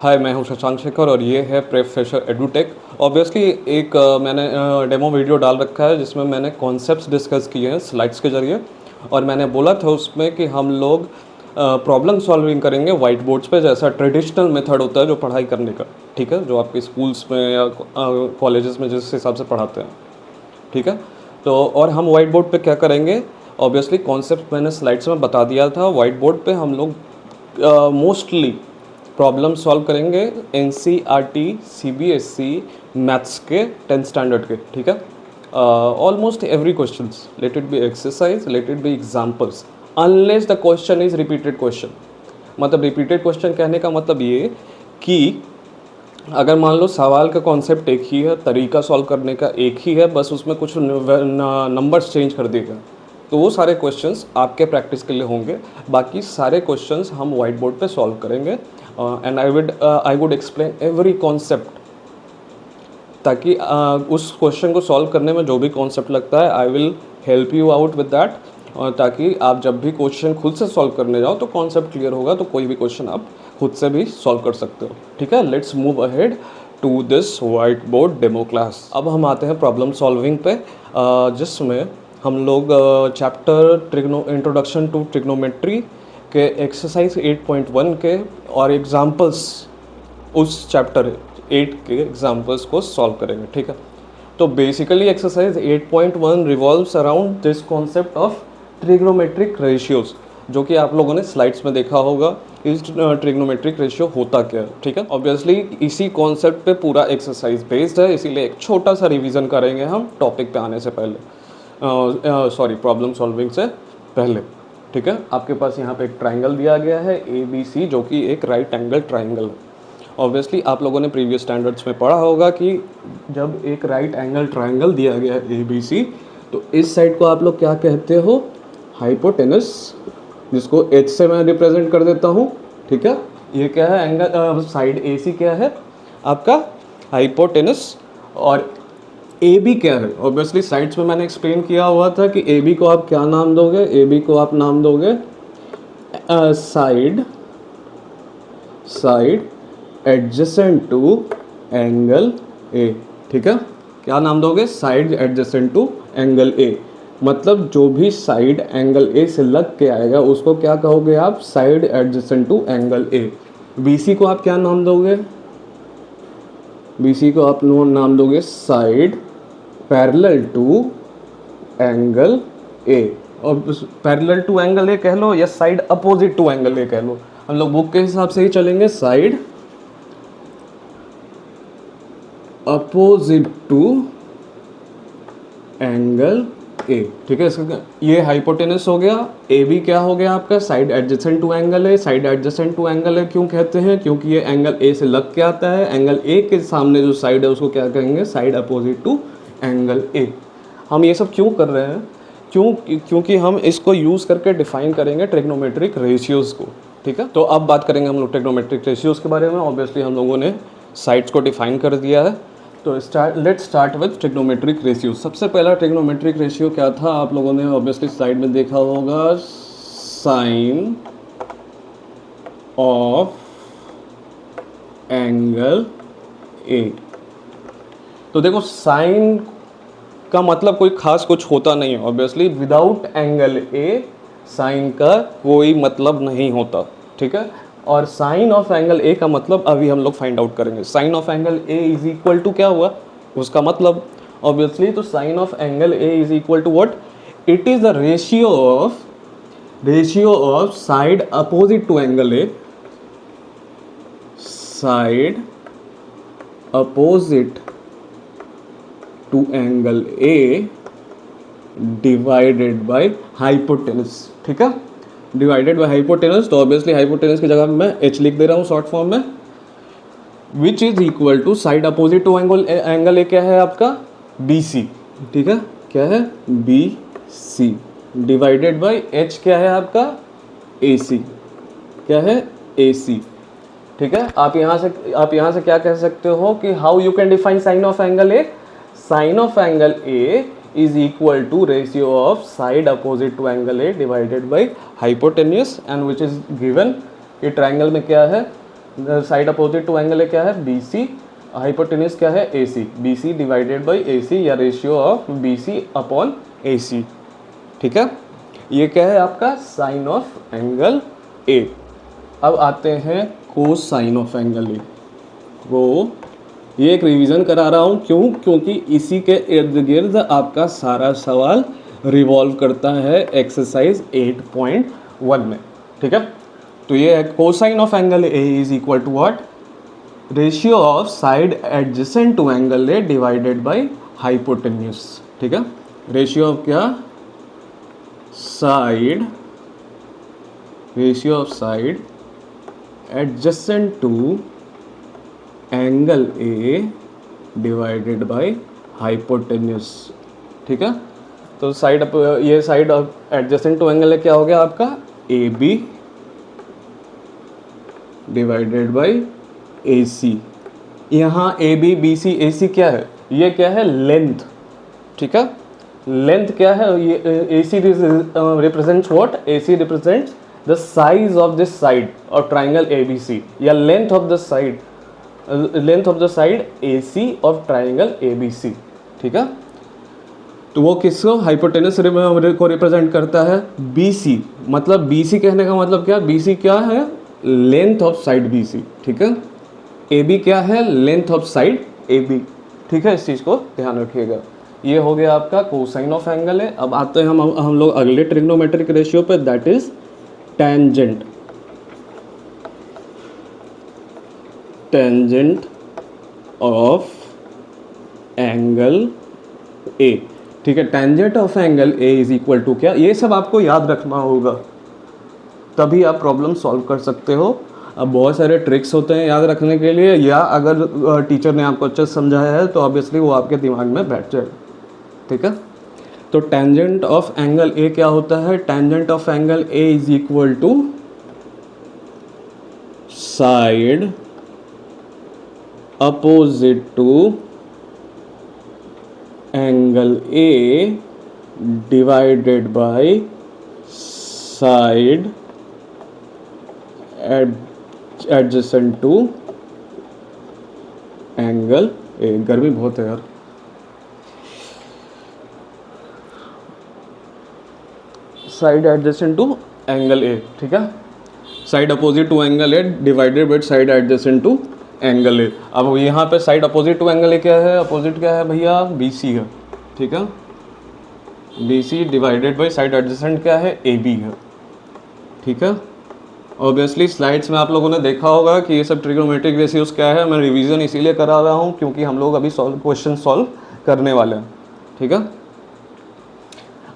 हाय, मैं हूं शशांक शेखर और ये है प्रेप फ्रेशर एडुटेक। ऑब्वियसली एक मैंने डेमो वीडियो डाल रखा है जिसमें मैंने कॉन्सेप्ट्स डिस्कस किए हैं स्लाइड्स के ज़रिए, और मैंने बोला था उसमें कि हम लोग प्रॉब्लम सॉल्विंग करेंगे वाइट बोर्ड्स पे, जैसा ट्रेडिशनल मेथड होता है जो पढ़ाई करने का, ठीक है, जो आपके स्कूल्स में या कॉलेजेस में जिस हिसाब से पढ़ाते हैं, ठीक है। तो और हम वाइट बोर्ड पे क्या करेंगे, ऑब्वियसली कॉन्सेप्ट मैंने स्लाइड्स में बता दिया था। वाइट बोर्ड पे हम लोग मोस्टली प्रॉब्लम सॉल्व करेंगे NCERT CBSE मैथ्स के 10th स्टैंडर्ड के, ठीक है। Almost every questions, let it be exercise, let it be examples, unless the question is repeated question. मतलब रिपीटेड क्वेश्चन कहने का मतलब ये कि अगर मान लो सवाल का कॉन्सेप्ट एक ही है, तरीका सॉल्व करने का एक ही है, बस उसमें कुछ नंबर्स चेंज कर देगा, तो वो सारे क्वेश्चंस आपके प्रैक्टिस के लिए होंगे। बाकी सारे क्वेश्चंस हम वाइट बोर्ड पे सॉल्व करेंगे and I would explain every concept, ताकि उस क्वेश्चन को सॉल्व करने में जो भी कॉन्सेप्ट लगता है I will help you out with that, और ताकि आप जब भी क्वेश्चन खुद से सॉल्व करने जाओ तो कॉन्सेप्ट क्लियर होगा, तो कोई भी क्वेश्चन आप खुद से भी सॉल्व कर सकते हो, ठीक है। Let's move ahead to this white board demo class. अब हम आते हैं प्रॉब्लम सॉल्विंग पे, जिसमें हम लोग चैप्टर इंट्रोडक्शन टू ट्रिग्नोमेट्री के एक्सरसाइज 8.1 के और एग्जाम्पल्स, उस चैप्टर 8 के एग्जाम्पल्स को सॉल्व करेंगे, ठीक है। तो basically exercise 8.1 revolves around this concept of trigonometric ratios, जो कि आप लोगों ने स्लाइड्स में देखा होगा। इस ट्रिग्नोमेट्रिक रेशियो होता क्या है, ठीक है। ऑब्वियसली इसी कॉन्सेप्ट पे पूरा एक्सरसाइज बेस्ड है, इसीलिए एक छोटा सा रिवीजन करेंगे हम टॉपिक पे आने से पहले, प्रॉब्लम सॉल्विंग से पहले, ठीक है। आपके पास यहाँ पे एक ट्राइंगल दिया गया है ABC, जो कि एक राइट एंगल ट्राइंगल है। ऑब्वियसली आप लोगों ने प्रीवियस स्टैंडर्ड्स में पढ़ा होगा कि जब एक राइट एंगल ट्राइंगल दिया गया है ABC, तो इस साइड को आप लोग क्या कहते हो, हाइपोटेनस, जिसको H से मैं रिप्रेजेंट कर देता हूँ, ठीक है। ये क्या है, एंगल साइड AC क्या है आपका, हाइपोटेनस। और AB क्या है, ऑब्वियसली साइड्स में मैंने एक्सप्लेन किया हुआ था कि AB को आप क्या नाम दोगे, AB को आप नाम दोगे side adjacent to angle A, ठीक है। क्या नाम दोगे, side adjacent to angle A। मतलब जो भी साइड एंगल A से लग के आएगा उसको क्या कहोगे आप, side adjacent to angle A। BC को आप क्या नाम दोगे, BC को आप नाम दोगे side parallel to angle A। और पैरेलल टू एंगल A कह लो या side opposite to angle A कह लो, हम लोग बुक के हिसाब से ही चलेंगे, side opposite to angle A, ठीक है। इसका ये हाइपोटेनस हो गया। AB क्या हो गया आपका, side adjacent to angle A। Side adjacent to angle A क्यों कहते हैं, क्योंकि ये एंगल A से लग के आता है। एंगल A के सामने जो साइड है उसको क्या कहेंगे, side opposite to angle A। हम ये सब क्यों कर रहे हैं, क्योंकि हम इसको यूज़ करके डिफाइन करेंगे ट्रिग्नोमेट्रिक रेशियोज़ को, ठीक है। तो अब बात करेंगे हम लोग ट्रिग्नोमेट्रिक रेशियोज़ के बारे में। ऑब्वियसली हम लोगों ने साइड्स को डिफाइन कर दिया है, तो let's start with trigonometric ratio. सबसे पहला ट्रिग्नोमेट्रिक रेशियो क्या था, आप लोगों ने ऑब्वियसली स्लाइड में देखा होगा, साइन ऑफ एंगल A। तो देखो साइन का मतलब कोई खास कुछ होता नहीं है, obviously without angle A sine का कोई मतलब नहीं होता, ठीक है। और साइन ऑफ एंगल A का मतलब अभी हम लोग फाइंड आउट करेंगे। Sine of angle A is equal to क्या हुआ, उसका मतलब ऑब्वियसली, तो sine of angle A is equal to what, it is the ratio of side opposite to angle A, side opposite to angle A divided by hypotenuse, ठीक है, divided by hypotenuse. तो obviously hypotenuse की जगह मैं H लिख दे रहा हूँ short form में, which is equal to side opposite to angle A क्या है आपका, BC, ठीक है, क्या है, BC डिवाइडेड बाय H क्या है आपका, AC, क्या है, AC, ठीक है। आप यहाँ से क्या कह सकते हो कि how you can define sine of angle A, sine of angle A is equal to ratio of side opposite to angle A divided by hypotenuse, and which is given, ये ट्राइंगल में क्या है, side opposite to angle A क्या है, B C, hypotenuse क्या है, A C, B C divided by A C या ratio of B C upon A C. ठीक है, ये क्या है आपका साइन ऑफ एंगल ए। अब आते हैं कोसाइन ऑफ एंगल ए। वो ये एक रिवीजन करा रहा हूँ, क्यों, क्योंकि इसी के इर्द गिर्द आपका सारा सवाल रिवॉल्व करता है एक्सरसाइज 8.1 में। ठीक है, तो ये है cosine of angle A is equal to what, ratio of side adjacent to angle A divided by hypotenuse. ठीक है, रेशियो ऑफ क्या, side, ratio of side adjacent to angle A divided by hypotenuse. ठीक है, तो side ये side adjacent to angle A क्या हो गया आपका, A B divided by A C. यहाँ ए बी बी सी ए सी क्या है, ये क्या है, लेंथ। ठीक है, लेंथ क्या है, ये A C represents what, A C represents the size of this side of triangle A B C, या length of the side, length of the side A C of triangle A B C. ठीक है, तो वो किसको, hypotenuse को represent करता है, B सी। मतलब बी सी कहने का मतलब क्या, बी सी क्या है, length of side B C. ठीक है, ए बी क्या है, length of side A B. ठीक है, इस चीज़ को ध्यान रखिएगा। ये हो गया आपका कोसाइन ऑफ एंगल है। अब आते हैं हम लोग अगले ट्रिग्नोमेट्रिक रेशियो पे, that is tangent. Tangent of angle A. ठीक है, tangent of angle A is equal to क्या, ये सब आपको याद रखना होगा, तभी आप प्रॉब्लम सॉल्व कर सकते हो। अब बहुत सारे ट्रिक्स होते हैं याद रखने के लिए, या अगर टीचर ने आपको अच्छे से समझाया है तो ऑब्वियसली वो आपके दिमाग में बैठ जाएगा। ठीक है, तो टेंजेंट ऑफ एंगल ए क्या होता है, tangent of angle A is equal to side opposite to angle A divided by side adjacent to angle A. गर्मी बहुत है यार। Side adjacent to angle A. ठीक है, side opposite to angle A divided by side adjacent to angle A. अब यहाँ पे side opposite to angle A क्या है, अपोजिट क्या है भैया, बी सी है। ठीक है, B C divided by side adjacent क्या है, ए बी है। ठीक है, ऑब्वियसली स्लाइड्स में आप लोगों ने देखा होगा कि ये सब ट्रिग्नोमेट्रिक रेशियोज क्या है। मैं रिवीजन इसीलिए करा रहा हूँ क्योंकि हम लोग अभी क्वेश्चन सॉल्व करने वाले हैं। ठीक है,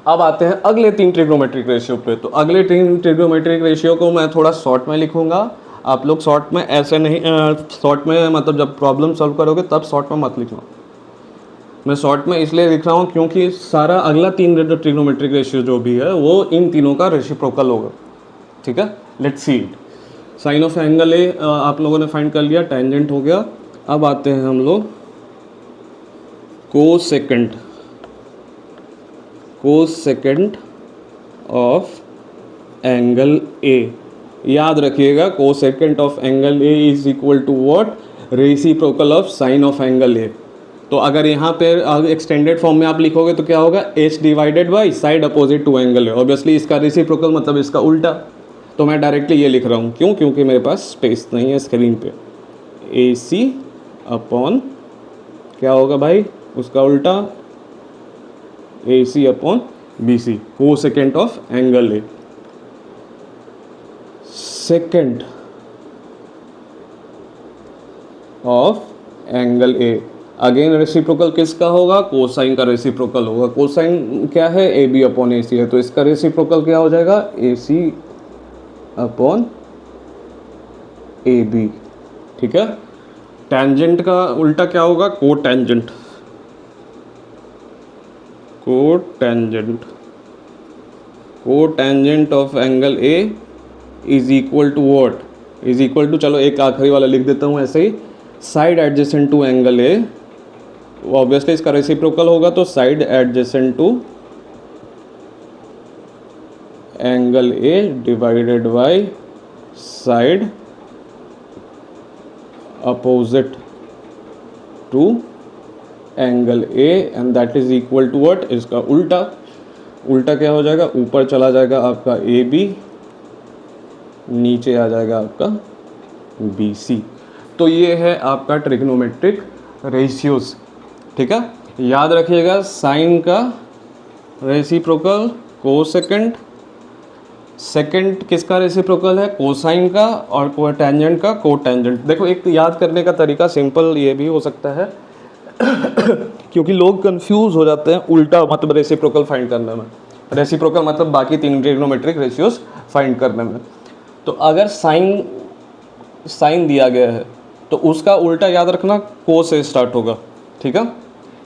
अब आते हैं अगले 3 ट्रिग्नोमेट्रिक रेशियो पे। तो अगले 3 ट्रिग्नोमेट्रिक रेशियो को मैं थोड़ा शॉर्ट में लिखूंगा, आप लोग शॉर्ट में ऐसे नहीं, शॉर्ट में मतलब जब प्रॉब्लम सॉल्व करोगे तब शॉर्ट में मत लिखना। मैं शॉर्ट में इसलिए लिख रहा हूँ क्योंकि सारा अगला 3 ट्रिग्नोमेट्रिक रेशियो जो भी है वो इन तीनों का रेसिप्रोकल होगा। ठीक है, let's see it. Sine of angle A आप लोगों ने फाइंड कर लिया, टेंजेंट हो गया। अब आते हैं हम लोग cosecant, cosecant of angle A. याद रखिएगा, cosecant of angle A is equal to what, reciprocal of sine of angle A. तो अगर यहाँ पे एक्सटेंडेड फॉर्म में आप लिखोगे तो क्या होगा, H divided by side opposite to angle A. Obviously इसका रेसिप्रोकल मतलब इसका उल्टा, तो मैं डायरेक्टली ये लिख रहा हूँ। क्यों, क्योंकि मेरे पास स्पेस नहीं है स्क्रीन पे। ए सी अपॉन क्या होगा भाई, उसका उल्टा A C upon B C, cosecant of angle A. Secant of angle A, again reciprocal किसका होगा, कोसाइन का रेसिप्रोकल होगा। कोसाइन क्या है, ए बी अपॉन ए सी है, तो इसका रेसिप्रोकल क्या हो जाएगा, ए सी अपॉन ए बी। ठीक है, टेंजेंट का उल्टा क्या होगा, को tangent, cotangent, cotangent of angle A is equal to what, is equal to, चलो एक आखिरी वाला लिख देता हूँ ऐसे ही, side adjacent to angle A. Obviously इसका रेसिप्रोकल होगा, तो side adjacent to angle A divided by side opposite to angle A and that is equal to what, इसका उल्टा। उल्टा क्या हो जाएगा, ऊपर चला जाएगा आपका ए बी, नीचे आ जाएगा आपका बी सी। तो ये है आपका ट्रिग्नोमेट्रिक रेशियोज। ठीक है, याद रखिएगा साइन का रेसिप्रोकल कोसेकेंड, सेकंड किसका रेसिप्रोकल है, कोसाइन का, और टेंजेंट का कोटेंजेंट। देखो एक याद करने का तरीका सिंपल ये भी हो सकता है क्योंकि लोग कंफ्यूज हो जाते हैं उल्टा मतलब रेसिप्रोकल फाइंड करने में। रेसिप्रोकल मतलब बाकी तीन ट्रिग्नोमेट्रिक रेशियोज फाइंड करने में। तो अगर साइन दिया गया है तो उसका उल्टा याद रखना को से स्टार्ट होगा। ठीक है,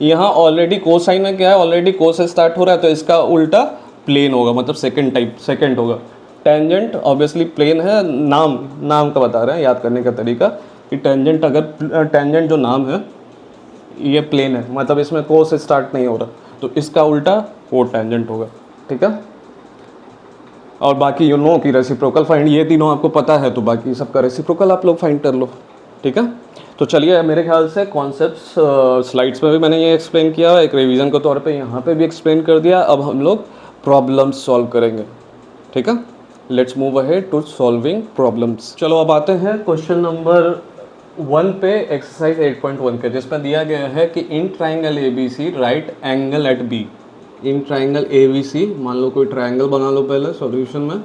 यहाँ ऑलरेडी कोसाइन में क्या है, ऑलरेडी को से स्टार्ट हो रहा है, तो इसका उल्टा प्लेन होगा, मतलब सेकंड होगा। टेंजेंट ऑब्वियसली प्लेन है, नाम का बता रहे हैं याद करने का तरीका कि टेंजेंट, अगर टेंजेंट जो नाम है ये प्लेन है, मतलब इसमें को से स्टार्ट नहीं हो रहा, तो इसका उल्टा को टेंजेंट होगा। ठीक है, और बाकी यू नो कि रेसिप्रोकल फाइंड, ये तीनों आपको पता है तो बाकी सबका रेसिप्रोकल आप लोग फाइंड कर लो। ठीक है, तो चलिए मेरे ख्याल से कॉन्सेप्ट्स स्लाइड्स में भी मैंने ये एक्सप्लेन किया, एक रिवीजन के तौर पे यहाँ पे भी एक्सप्लेन कर दिया। अब हम लोग प्रॉब्लम्स सॉल्व करेंगे। ठीक है, let's move ahead to solving problems. चलो अब आते हैं क्वेश्चन नंबर 1 पे, एक्सरसाइज 8.1 के, जिसमें दिया गया है कि in triangle A B C right angle at B. In triangle A B C, मान लो कोई ट्राइंगल बना लो पहले सॉल्यूशन में।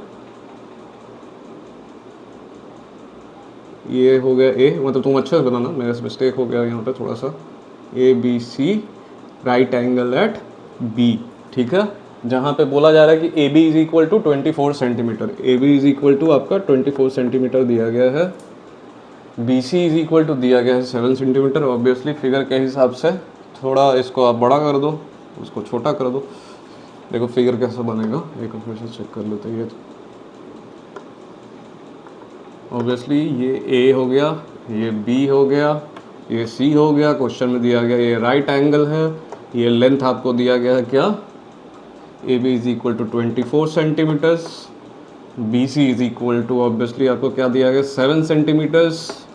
ये हो गया ए, मतलब तुम अच्छे से बनाना, मेरा मिस्टेक हो गया यहाँ पे थोड़ा सा। A B C right angle at B. ठीक है, जहाँ पे बोला जा रहा है कि A B is equal to 24 centimetre, A B is equal to आपका 24 सेंटीमीटर दिया गया है, B C is equal to दिया गया है 7 सेंटीमीटर। ऑब्वियसली फिगर के हिसाब से थोड़ा इसको आप बड़ा कर दो, उसको छोटा कर दो। देखो फिगर कैसा बनेगा, एक फिर से चेक कर लेते हैं। ऑब्वियसली ये ए हो गया, ये बी हो गया, ये सी हो गया। क्वेश्चन में दिया गया ये राइट एंगल है, ये लेंथ आपको दिया गया है क्या, A B is equal to 24 centimetres, B C is equal to obviously आपको क्या दिया गया 7 सेंटीमीटर्स,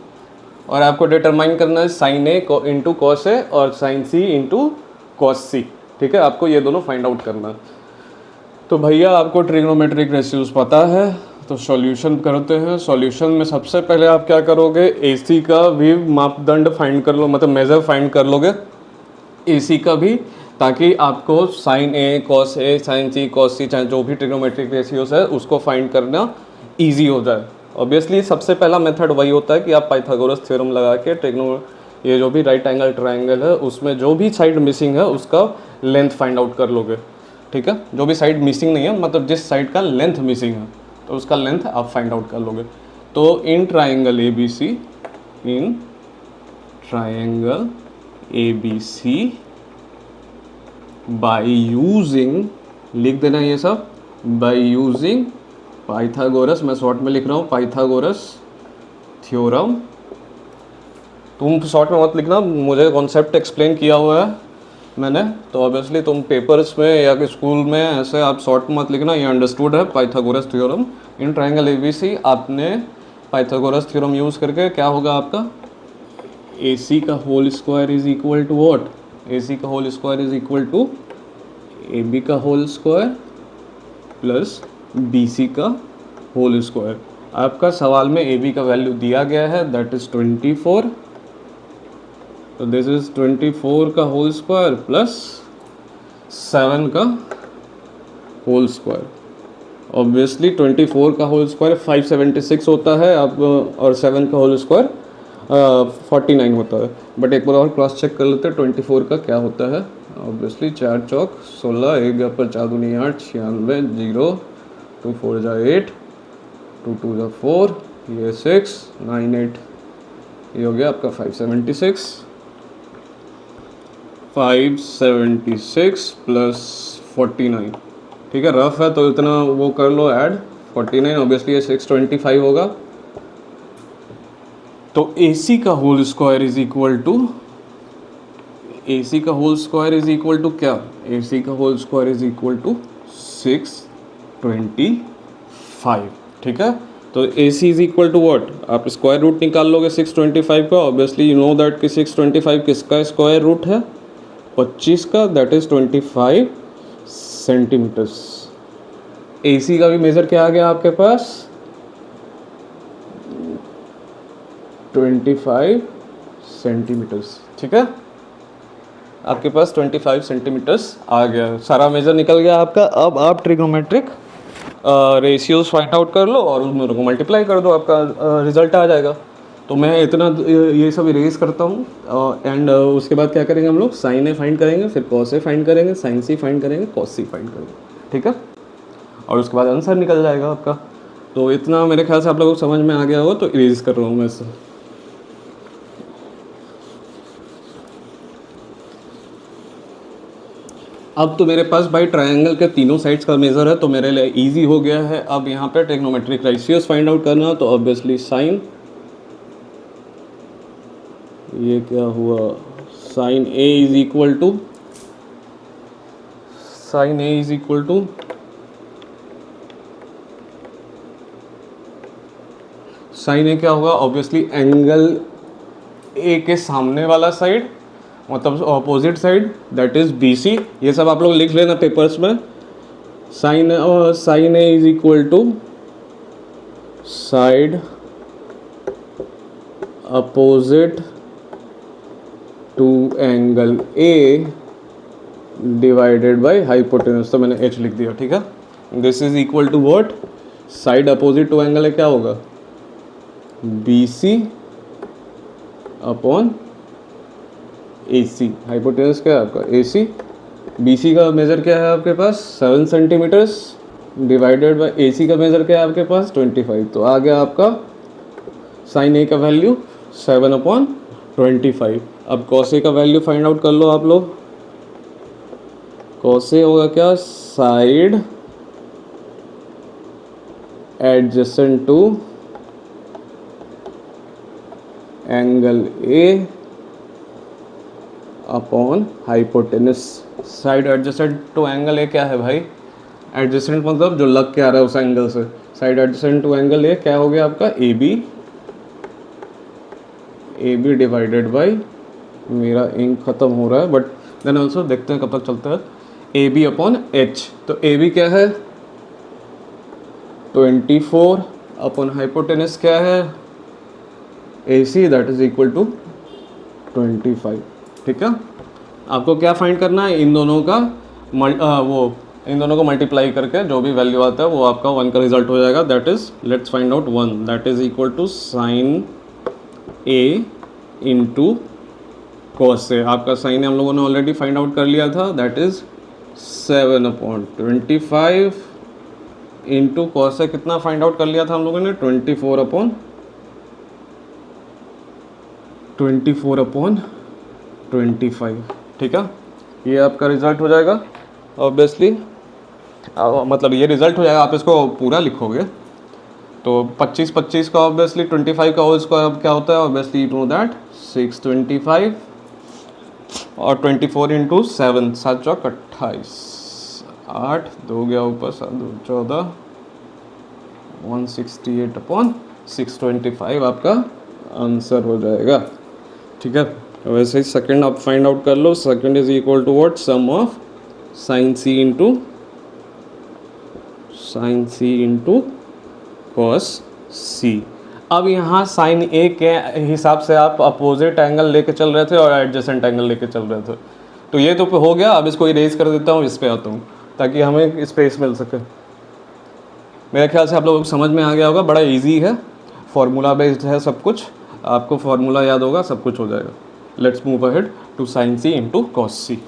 और आपको डिटरमाइन करना है साइन ए इंटू कॉस ए और साइन सी इंटू कॉस सी। ठीक है, आपको ये दोनों फाइंड आउट करना है। तो भैया आपको ट्रिग्नोमेट्रिक रेशियोज पता है, तो सॉल्यूशन करते हैं। सॉल्यूशन में सबसे पहले आप क्या करोगे, एसी का भी मापदंड फाइंड कर लो, मतलब मेजर फाइंड कर लोगे एसी का भी, ताकि आपको sign A cos A sign C cos सी चाहे जो भी ट्रिग्नोमेट्रिक रेशियोज है उसको फाइंड करना ईजी हो जाए। ऑब्वियसली सबसे पहला मेथड वही होता है कि आप पाइथागोरस थ्योरम लगा के ये जो भी राइट एंगल ट्राइंगल है उसमें जो भी साइड मिसिंग है उसका लेंथ फाइंड आउट कर लोगे। ठीक है, जो भी साइड मिसिंग नहीं है, मतलब जिस साइड का लेंथ मिसिंग है तो उसका लेंथ आप फाइंड आउट कर लोगे। तो in triangle A B C, in triangle A B C by using, लिख देना ये सब, बाई यूजिंग पाइथागोरस, मैं शॉर्ट में लिख रहा हूँ पाइथागोरस थ्योरम। तुम शॉर्ट में मत लिखना, मुझे कॉन्सेप्ट एक्सप्लेन किया हुआ है मैंने, तो ऑब्वियसली तुम पेपर्स में या कि स्कूल में ऐसे आप शॉर्ट में मत लिखना, ये अंडरस्टूड है Pythagoras theorem. In triangle ABC आपने पाइथागोरस थ्योरम यूज़ करके क्या होगा आपका, ए सी का whole square is equal to what, A C का whole square is equal to A B का whole square plus B C का होल स्क्वायर। आपका सवाल में ए बी का वैल्यू दिया गया है दैट इज़ 24, तो दिस इज 24 का होल स्क्वायर प्लस 7 का होल स्क्वायर। ऑब्वियसली 24 का होल स्क्वायर 576 होता है आप, और 7 का होल स्क्वायर 49 होता है। बट एक बार और क्रॉस चेक कर लेते हैं 24 का क्या होता है। ऑब्वियसली 4 चौक 16, एक गया पर 4 दूनी 8, 96, 0, 2 4 जा 8, 2 2 जा 4, ये 6, 9 8, ये हो गया आपका 576 प्लस 49। ठीक है, रफ है तो इतना वो कर लो ऐड 49, ऑब्वियसली ये 625 होगा। तो AC का whole square is equal to, AC का whole square is equal to क्या, AC का whole square is equal to 625। ठीक है, तो A C is equal to what, आप स्क्वायर रूट निकाल लोगे 625 का। ऑब्वियसली यू नो दैट कि 625 किसका स्क्वायर रूट है, 25 का, that is 25 centimetres. A C का भी मेज़र क्या आ गया आपके पास, 25 सेंटीमीटर्स। ठीक है, आपके पास 25 सेंटीमीटर्स आ गया, सारा मेज़र निकल गया आपका। अब आप ट्रिग्नोमेट्रिक रेशियोज फाइंड आउट कर लो और उसमें को मल्टीप्लाई कर दो, आपका रिजल्ट आ जाएगा। तो मैं इतना ये सब इरेज करता हूँ एंड उसके बाद क्या करेंगे हम लोग, साइन ए फाइंड करेंगे, फिर कॉस ए फाइंड करेंगे, साइन सी फाइंड करेंगे, कॉस सी फाइंड करेंगे। ठीक है, और उसके बाद आंसर निकल जाएगा आपका। तो इतना मेरे ख्याल से आप लोगों को समझ में आ गया होगा, तो इरेज कर रहा हूँ मैं इसे। अब तो मेरे पास भाई ट्रायंगल के तीनों साइड्स का मेज़र है, तो मेरे लिए इजी हो गया है। अब यहाँ पे ट्रिग्नोमेट्रिक रेशियोज फाइंड आउट करना, तो ऑब्वियसली साइन, ये क्या हुआ, sine A is equal to, sine A is equal to sine A क्या होगा, ऑब्वियसली एंगल ए के सामने वाला साइड, मतलब opposite side, that is B C. ये सब आप लोग लिख लेना पेपर्स में। Sine A is equal to side opposite to angle A divided by hypotenuse, तो मैंने एच लिख दिया। ठीक है, this is equal to what, side opposite to angle A क्या होगा, B C upon A C. Hypotenuse क्या है आपका, ए सी। बी सी का मेज़र क्या है आपके पास, 7 centimetres, divided by A C का मेज़र क्या है आपके पास, 25। तो आ गया आपका साइन ए का वैल्यू 7/25। अब कॉस ए का वैल्यू फाइंड आउट कर लो आप लोग। कॉस ए होगा क्या, side adjacent to angle A upon hypotenuse. Side adjacent to angle A क्या है भाई, एडजेसेंट मतलब जो लग के आ रहा है उस एंगल से। Side adjacent to angle A क्या हो गया आपका, ए बी डिवाइडेड बाई, मेरा इंक ख़त्म हो रहा है बट देन ऑल्सो देखते हैं कब तक चलता है, ए बी अपॉन एच। तो ए बी क्या है 24 अपॉन हाइपोटेनस क्या है A C, that is equal to 25। ठीक है, आपको क्या फाइंड करना है, इन दोनों का इन दोनों को मल्टीप्लाई करके जो भी वैल्यू आता है वो आपका 1 का रिजल्ट हो जाएगा। That is, let's find out 1, that is equal to sine A into cos A. आपका साइन हम लोगों ने ऑलरेडी फाइंड आउट कर लिया था, दैट इज 7/25 इंटू कॉस ए कितना फाइंड आउट कर लिया था हम लोगों ने, 24/25। ठीक है, ये आपका रिजल्ट हो जाएगा ऑब्वियसली, मतलब ये रिजल्ट हो जाएगा। आप इसको पूरा लिखोगे तो 25 का ऑब्वियसली 25 का होल स्क्वायर अब क्या होता है, ऑब्वियसली यू नो दैट 625 और 24 इंटू 7, 7 चौक 28, 8 2 गया ऊपर 7 2 14, 168/625 आपका आंसर हो जाएगा। ठीक है, वैसे ही सेकंड आप फाइंड आउट कर लो। Second is equal to what, sum of sine C into cos C. अब यहाँ साइन ए के हिसाब से आप अपोजिट एंगल लेके चल रहे थे और एडजेसेंट एंगल लेके चल रहे थे, तो ये तो हो गया। अब इसको इरेज कर देता हूँ, इस पे आता हूँ ताकि हमें स्पेस मिल सके। मेरे ख्याल से आप लोगों को समझ में आ गया होगा, बड़ा इजी है, फार्मूला बेस्ड है सब कुछ, आपको फार्मूला याद होगा, सब कुछ हो जाएगा। Let's move ahead to sine C into cos C.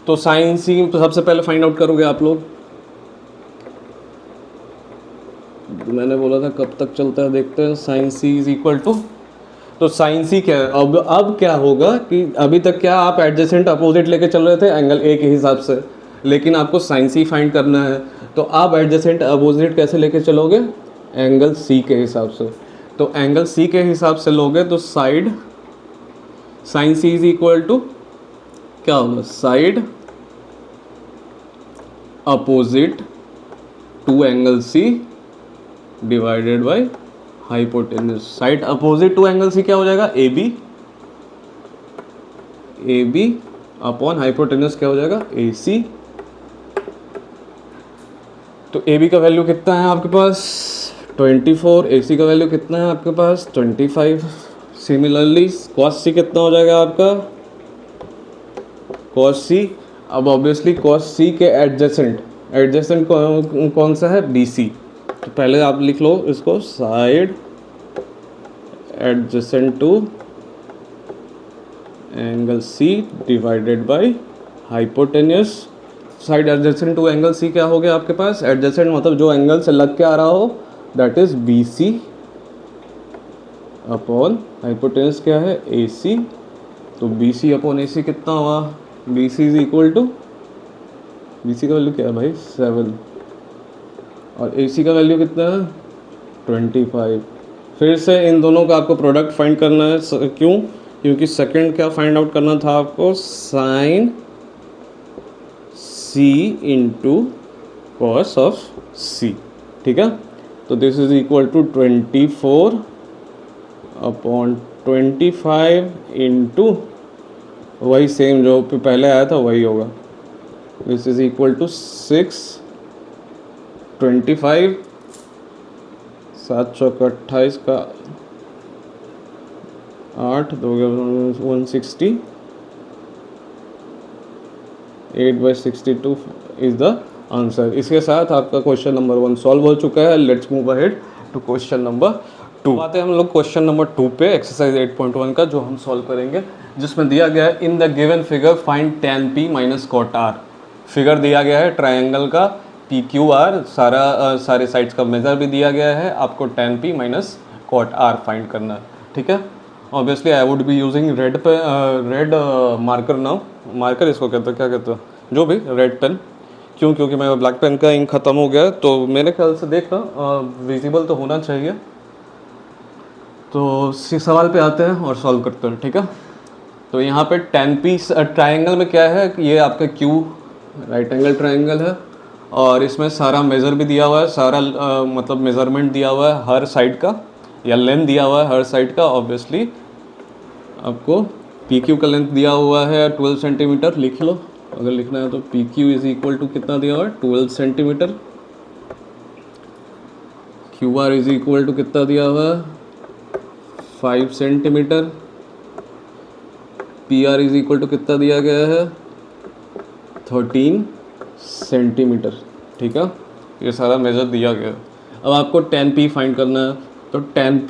तो साइन सी तो सबसे पहले फाइंड आउट करोगे आप लोग, मैंने बोला था कब तक चलता है देखते हैं। Sine C is equal to, तो साइन सी क्या है, अब क्या होगा कि अभी तक क्या आप एडजेसेंट अपोजिट लेके चल रहे थे एंगल ए के हिसाब से, लेकिन आपको साइन सी फाइंड करना है, तो आप एडजेसेंट अपोजिट कैसे लेके चलोगे, एंगल सी के हिसाब से। तो एंगल सी के हिसाब से लोगे तो side sine C is equal to क्या होगा, side opposite to angle C divided by hypotenuse. Side opposite to angle C क्या हो जाएगा, ए बी अपॉन हाइपोटेन्यूज क्या हो जाएगा, ए सी। तो ए बी का वैल्यू कितना है आपके पास 24, ए सी का वैल्यू कितना है आपके पास 25। सिमिलरली कॉस सी कितना हो जाएगा आपका, कॉस सी। अब ऑब्वियसली कॉस सी के एडजेसेंट कौन सा है, बी सी। तो पहले आप लिख लो इसको, side adjacent to angle C divided by hypotenuse. Side adjacent to angle C क्या हो गया आपके पास, एडजेसेंट मतलब जो एंगल से लग के आ रहा हो, that is B C upon hypotenuse क्या है, ए सी। तो B C upon A C कितना हुआ, B C is equal to, B C का वैल्यू क्या है भाई 7 और ए सी का वैल्यू कितना है 25। फिर से इन दोनों का आपको प्रोडक्ट फाइंड करना है। क्यों, क्योंकि सेकंड क्या फाइंड आउट करना था आपको, sine C into cos of C. ठीक है, तो this is equal to 24 upon 25 into वही सेम जो पहले आया था वही होगा, दिस इज इक्वल टू 6, 25 7 चौक 28 का 8 2 160, 8/62 इज द आंसर। इसके साथ आपका क्वेश्चन नंबर 1 सॉल्व हो चुका है। Let's move ahead to question number 2। आते हैं हम लोग क्वेश्चन नंबर 2 पे, एक्सरसाइज 8.1 का, जो हम सॉल्व करेंगे, जिसमें दिया गया है in the given figure find tan p minus cot r। Figure दिया गया है ट्रायंगल का PQR, सारे साइड्स का मेजर भी दिया गया है, आपको tan p minus cot r find करना है। ठीक है, obviously I would be using red marker now, marker इसको कहते हैं, क्या कहते हैं, जो भी, रेड पेन। क्यों, क्योंकि मेरा ब्लैक पेन का इंक ख़त्म हो गया है, तो मेरे ख्याल से देखना विजिबल तो होना चाहिए। तो सवाल पे आते हैं और सॉल्व करते हैं। ठीक है, तो यहाँ पे tan p ट्रायंगल में क्या है, ये आपका Q राइट एंगल ट्रायंगल है, और इसमें सारा मेज़र भी दिया हुआ है, सारा मतलब मेज़रमेंट दिया हुआ है हर साइड का, या लेंथ दिया हुआ है हर साइड का। ऑब्वियसली आपको PQ का लेंथ दिया हुआ है 12 सेंटीमीटर, लिख लो अगर लिखना है तो। PQ इज इक्वल टू कितना दिया हुआ है 12 centimetre. QR is equal to कितना दिया हुआ है 5 centimetre. PR is equal to कितना दिया गया है 13 सेंटीमीटर। ठीक है, ये सारा मेजर दिया गया है। अब आपको tan p फाइंड करना है, तो tan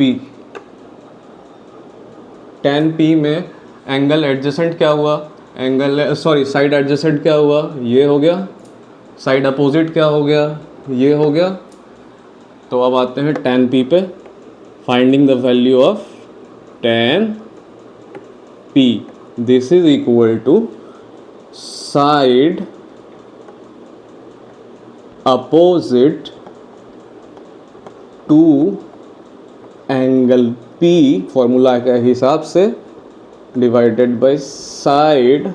p में एंगल एडजेसेंट क्या हुआ, साइड एडजेसेंट क्या हुआ, ये हो गया। साइड अपोजिट क्या हो गया, ये हो गया। तो अब आते हैं tan p पे, finding the value of tan p। This is equal to side opposite to angle P formula के हिसाब से divided by side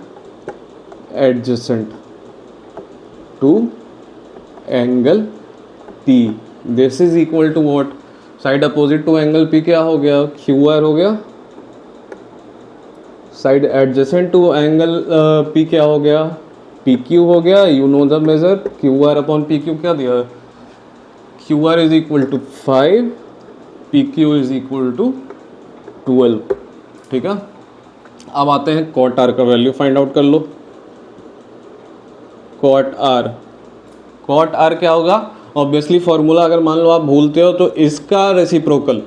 adjacent to angle P। This is equal to what, side opposite to angle P क्या हो गया QR हो गया, side adjacent to angle P क्या हो गया PQ हो गया। You know the measure, QR upon PQ क्या दिया है, QR is equal to 5, PQ is equal to 12। ठीक है, अब आते हैं कॉट R का वैल्यू फाइंड आउट कर लो। कॉट R क्या होगा, ऑब्वियसली फॉर्मूला अगर मान लो आप भूलते हो तो इसका रेसिप्रोकल,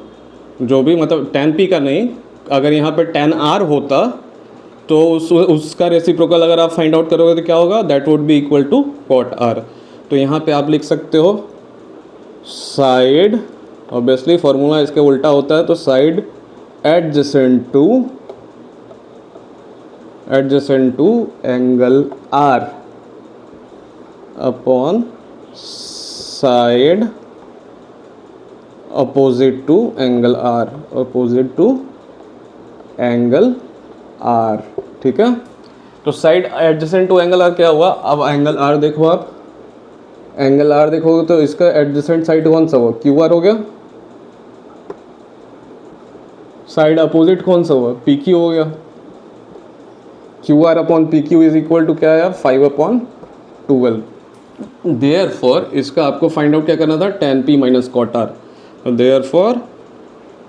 जो भी मतलब tan p का नहीं, अगर यहाँ पे tan r होता तो उसका रेसिप्रोकल अगर आप फाइंड आउट करोगे तो क्या होगा, that would be equal to cot R। तो यहाँ पे आप लिख सकते हो साइड, ऑब्वियसली फॉर्मूला इसके उल्टा होता है, तो side adjacent to angle R upon side opposite to angle R। ठीक है, तो side adjacent to angle R क्या हुआ, अब एंगल R देखो आप, एंगल आर देखोगे तो इसका एडजेसेंट साइड कौन सा हुआ, क्यू आर हो गया। साइड अपोजिट कौन सा हुआ, पी क्यू हो गया। Q R upon P Q is equal to क्या है यार, 5/12। देयरफॉर इसका आपको फाइंड आउट क्या करना था, tan p minus cot R. Therefore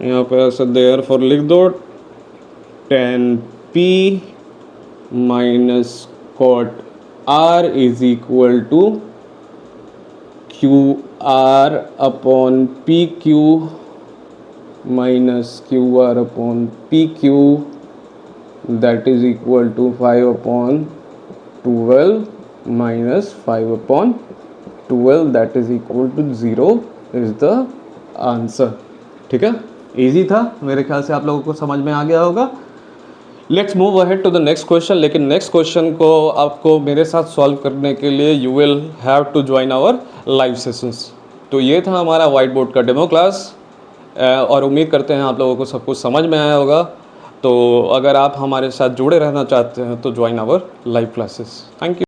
यहाँ पे ऐसे देयरफॉर लिख दो, tan p minus cot R is equal to Q R upon P Q minus Q R upon P Q, that is equal to 5/12 minus 5/12, that is equal to 0 is the answer. ठीक है, easy था, मेरे ख्याल से आप लोगों को समझ में आ गया होगा। Let's move ahead to the next question. लेकिन नेक्स्ट क्वेश्चन को आपको मेरे साथ सॉल्व करने के लिए you will have to join our live sessions. तो ये था हमारा वाइट बोर्ड का डेमो क्लास, और उम्मीद करते हैं आप लोगों को सब कुछ समझ में आया होगा। तो अगर आप हमारे साथ जुड़े रहना चाहते हैं तो join our live classes. Thank you.